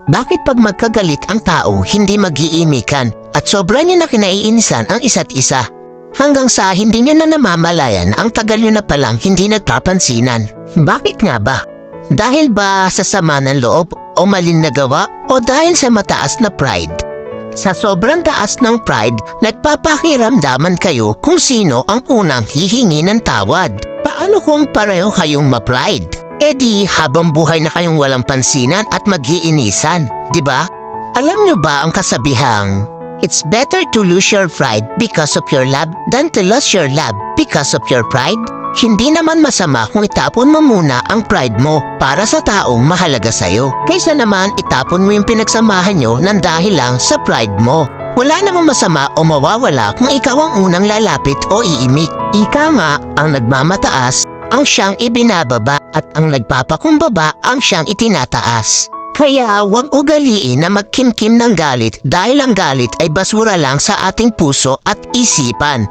Bakit pag magkagalit ang tao, hindi mag-iimikan at sobra niya na kinaiinisan ang isa't isa? Hanggang sa hindi niya na namamalayan ang tagal niyo na palang hindi nagpapansinan. Bakit nga ba? Dahil ba sa sama ng loob o malin na gawa o dahil sa mataas na pride? Sa sobrang taas ng pride, nagpapakiramdaman kayo kung sino ang unang hihingi ng tawad. Paano kung pareho kayong ma-pride? E di habang buhay na kayong walang pansinan at mag-iinisan, di ba? Alam niyo ba ang kasabihang, it's better to lose your pride because of your love than to lose your love because of your pride? Hindi naman masama kung itapon mo muna ang pride mo para sa taong mahalaga sa'yo. Kaysa naman itapon mo yung pinagsamahan nyo ng dahil lang sa pride mo. Wala namang masama o mawawala kung ikaw ang unang lalapit o iimik. Ika nga, ang nagmamataas ang siyang ibinababa at ang nagpapakumbaba ang siyang itinataas. Kaya huwag ugaliin na magkimkim ng galit dahil ang galit ay basura lang sa ating puso at isipan.